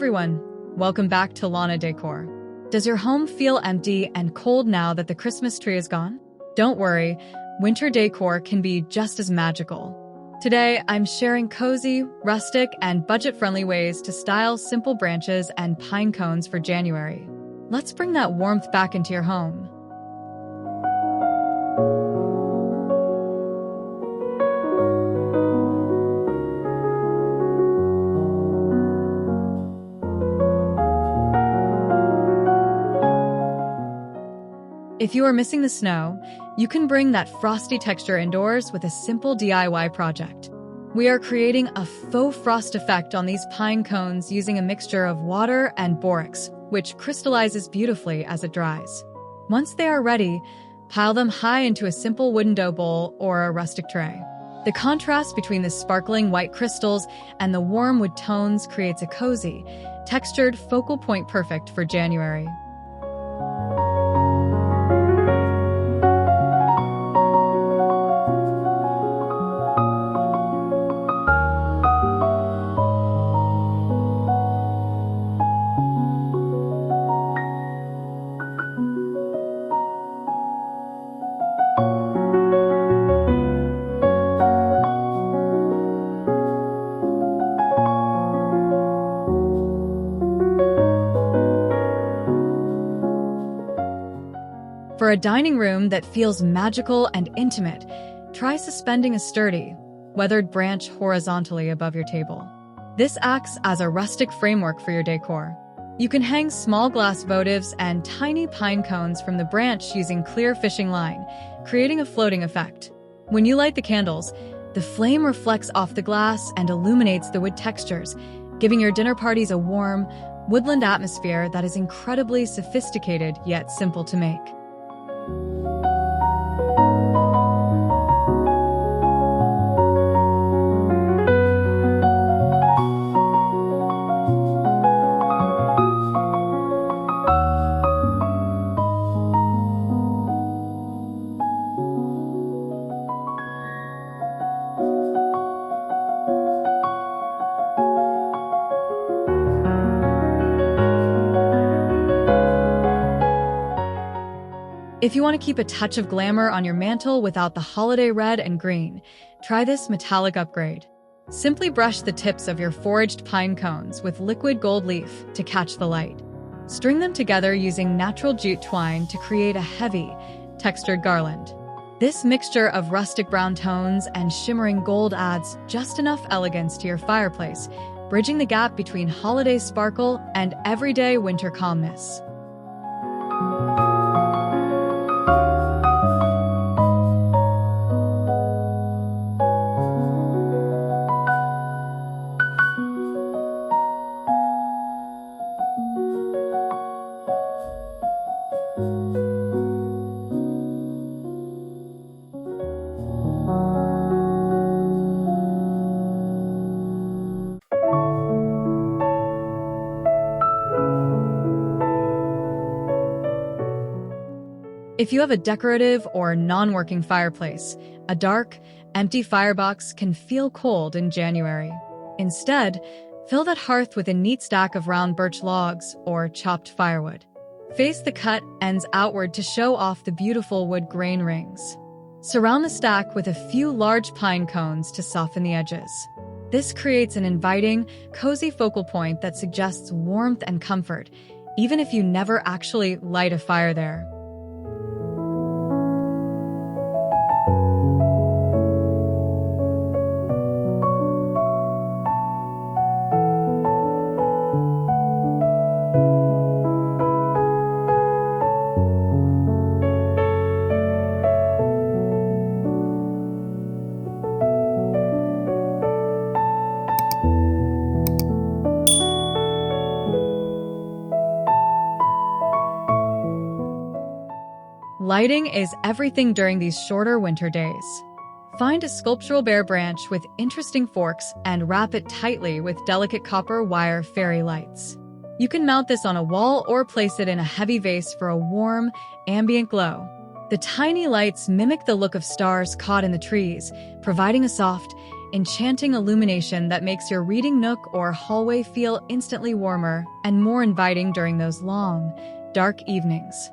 everyone, welcome back to Lana Decor. Does your home feel empty and cold now that the Christmas tree is gone? Don't worry, winter decor can be just as magical. Today, I'm sharing cozy, rustic, and budget-friendly ways to style simple branches and pine cones for January. Let's bring that warmth back into your home. If you are missing the snow, you can bring that frosty texture indoors with a simple DIY project. We are creating a faux frost effect on these pine cones using a mixture of water and borax, which crystallizes beautifully as it dries. Once they are ready, pile them high into a simple wooden dough bowl or a rustic tray. The contrast between the sparkling white crystals and the warm wood tones creates a cozy, textured focal point perfect for January. For a dining room that feels magical and intimate, try suspending a sturdy, weathered branch horizontally above your table. This acts as a rustic framework for your decor. You can hang small glass votives and tiny pine cones from the branch using clear fishing line, creating a floating effect. When you light the candles, the flame reflects off the glass and illuminates the wood textures, giving your dinner parties a warm, woodland atmosphere that is incredibly sophisticated yet simple to make. If you want to keep a touch of glamour on your mantle without the holiday red and green, try this metallic upgrade. Simply brush the tips of your foraged pine cones with liquid gold leaf to catch the light. String them together using natural jute twine to create a heavy, textured garland. This mixture of rustic brown tones and shimmering gold adds just enough elegance to your fireplace, bridging the gap between holiday sparkle and everyday winter calmness. If you have a decorative or non-working fireplace, a dark, empty firebox can feel cold in January. Instead, fill that hearth with a neat stack of round birch logs or chopped firewood. Face the cut ends outward to show off the beautiful wood grain rings. Surround the stack with a few large pine cones to soften the edges. This creates an inviting, cozy focal point that suggests warmth and comfort, even if you never actually light a fire there. Lighting is everything during these shorter winter days. Find a sculptural bare branch with interesting forks and wrap it tightly with delicate copper wire fairy lights. You can mount this on a wall or place it in a heavy vase for a warm, ambient glow. The tiny lights mimic the look of stars caught in the trees, providing a soft, enchanting illumination that makes your reading nook or hallway feel instantly warmer and more inviting during those long, dark evenings.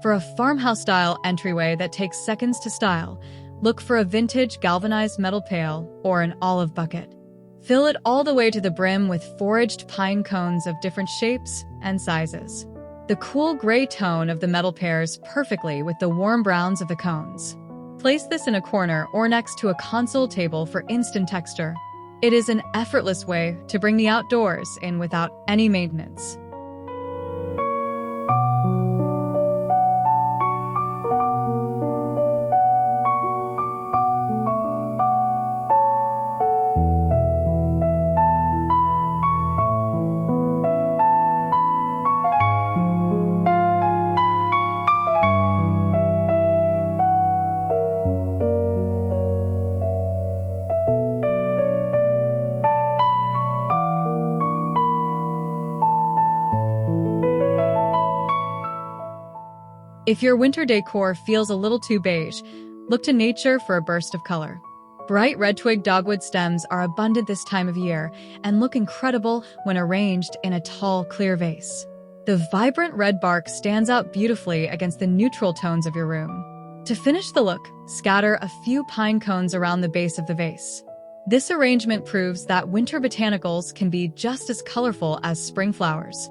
For a farmhouse-style entryway that takes seconds to style, look for a vintage galvanized metal pail or an olive bucket. Fill it all the way to the brim with foraged pine cones of different shapes and sizes. The cool gray tone of the metal pairs perfectly with the warm browns of the cones. Place this in a corner or next to a console table for instant texture. It is an effortless way to bring the outdoors in without any maintenance. If your winter decor feels a little too beige, look to nature for a burst of color. Bright Redtwig dogwood stems are abundant this time of year and look incredible when arranged in a tall, clear vase. The vibrant red bark stands out beautifully against the neutral tones of your room. To finish the look, scatter a few pine cones around the base of the vase. This arrangement proves that winter botanicals can be just as colorful as spring flowers.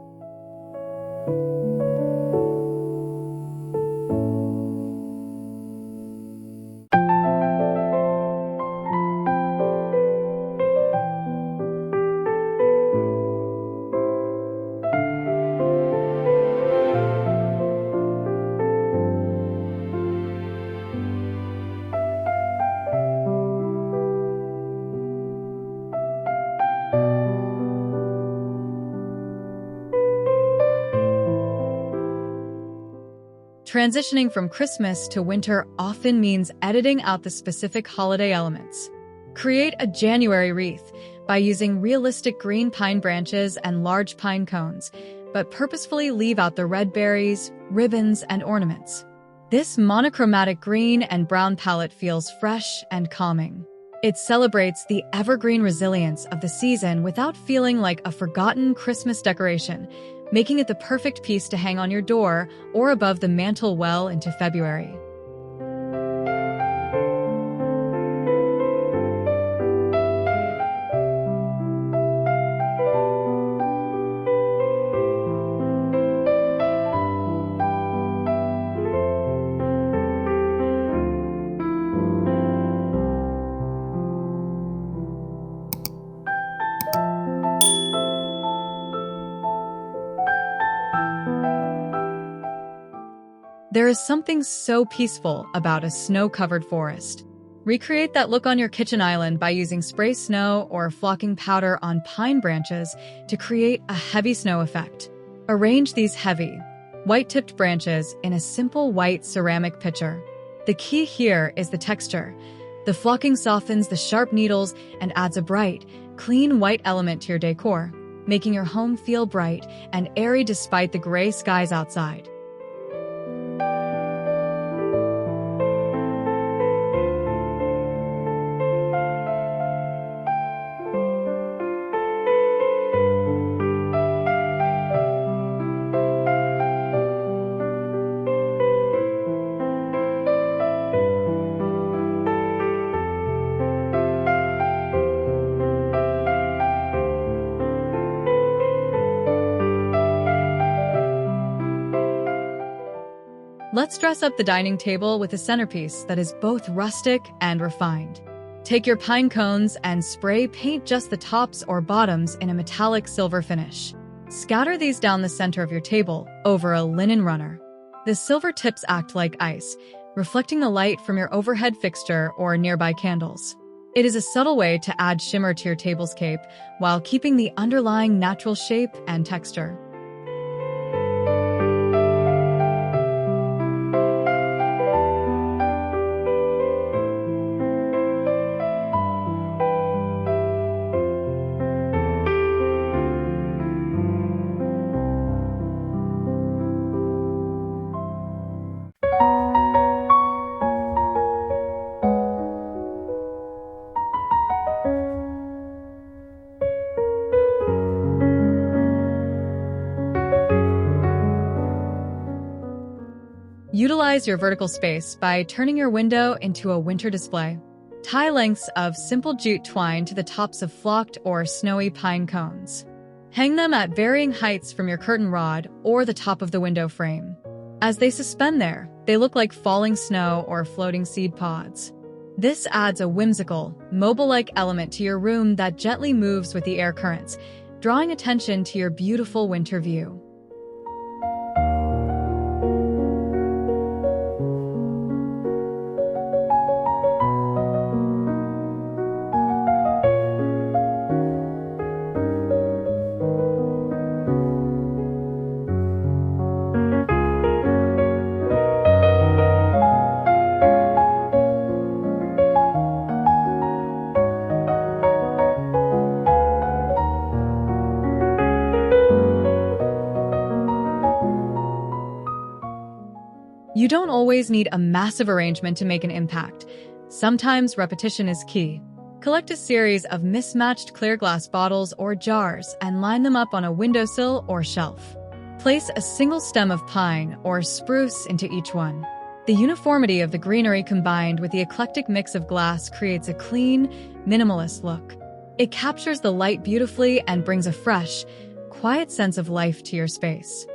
Transitioning from Christmas to winter often means editing out the specific holiday elements. Create a January wreath by using realistic green pine branches and large pine cones, but purposefully leave out the red berries, ribbons, and ornaments. This monochromatic green and brown palette feels fresh and calming. It celebrates the evergreen resilience of the season without feeling like a forgotten Christmas decoration, making it the perfect piece to hang on your door or above the mantel well into February. There is something so peaceful about a snow-covered forest. Recreate that look on your kitchen island by using spray snow or flocking powder on pine branches to create a heavy snow effect. Arrange these heavy, white-tipped branches in a simple white ceramic pitcher. The key here is the texture. The flocking softens the sharp needles and adds a bright, clean white element to your decor, making your home feel bright and airy despite the gray skies outside. Let's dress up the dining table with a centerpiece that is both rustic and refined. Take your pine cones and spray paint just the tops or bottoms in a metallic silver finish. Scatter these down the center of your table over a linen runner. The silver tips act like ice, reflecting the light from your overhead fixture or nearby candles. It is a subtle way to add shimmer to your tablescape while keeping the underlying natural shape and texture. Utilize your vertical space by turning your window into a winter display. Tie lengths of simple jute twine to the tops of flocked or snowy pine cones. Hang them at varying heights from your curtain rod or the top of the window frame. As they suspend there, they look like falling snow or floating seed pods. This adds a whimsical, mobile-like element to your room that gently moves with the air currents, drawing attention to your beautiful winter view. You don't always need a massive arrangement to make an impact. Sometimes repetition is key. Collect a series of mismatched clear glass bottles or jars and line them up on a windowsill or shelf. Place a single stem of pine or spruce into each one. The uniformity of the greenery combined with the eclectic mix of glass creates a clean, minimalist look. It captures the light beautifully and brings a fresh, quiet sense of life to your space.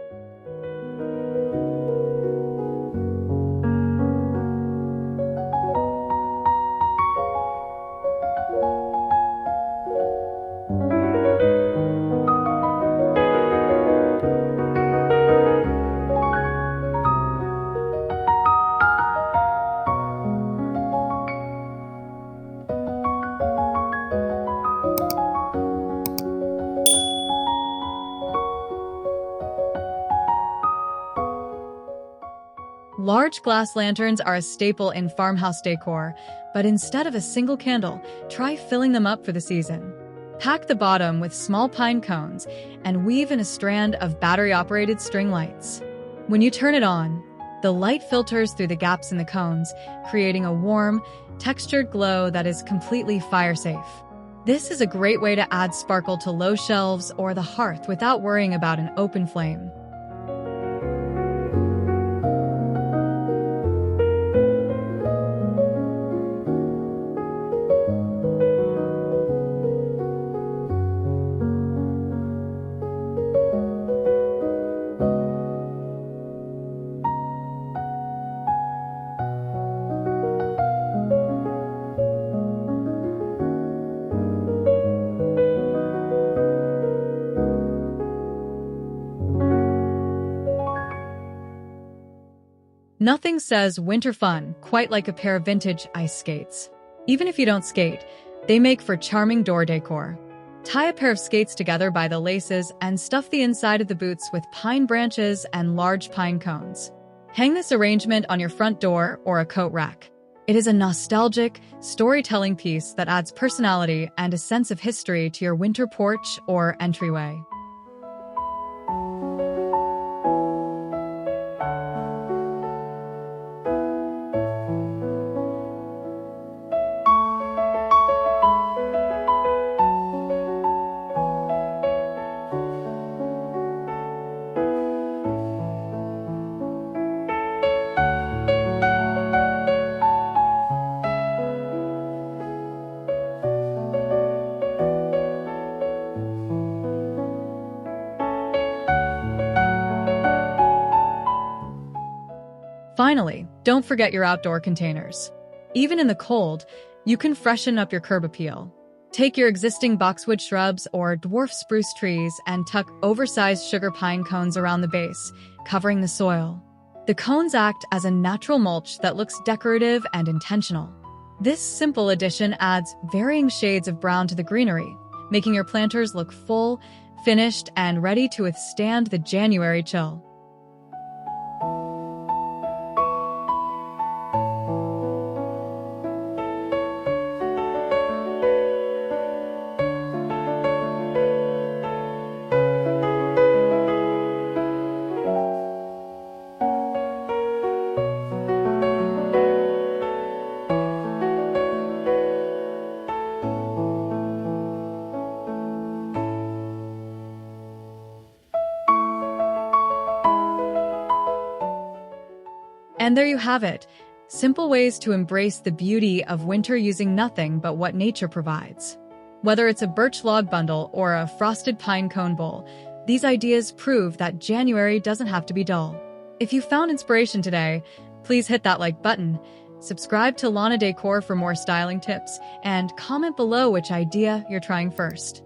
Large glass lanterns are a staple in farmhouse decor, but instead of a single candle, try filling them up for the season. Pack the bottom with small pine cones and weave in a strand of battery-operated string lights. When you turn it on, the light filters through the gaps in the cones, creating a warm, textured glow that is completely fire-safe. This is a great way to add sparkle to low shelves or the hearth without worrying about an open flame. Nothing says winter fun quite like a pair of vintage ice skates. Even if you don't skate, they make for charming door decor. Tie a pair of skates together by the laces and stuff the inside of the boots with pine branches and large pine cones. Hang this arrangement on your front door or a coat rack. It is a nostalgic, storytelling piece that adds personality and a sense of history to your winter porch or entryway. Finally, don't forget your outdoor containers. Even in the cold, you can freshen up your curb appeal. Take your existing boxwood shrubs or dwarf spruce trees and tuck oversized sugar pine cones around the base, covering the soil. The cones act as a natural mulch that looks decorative and intentional. This simple addition adds varying shades of brown to the greenery, making your planters look full, finished, and ready to withstand the January chill. And there you have it, simple ways to embrace the beauty of winter using nothing but what nature provides. Whether it's a birch log bundle or a frosted pine cone bowl, these ideas prove that January doesn't have to be dull. If you found inspiration today, please hit that like button, subscribe to Lana Decor for more styling tips, and comment below which idea you're trying first.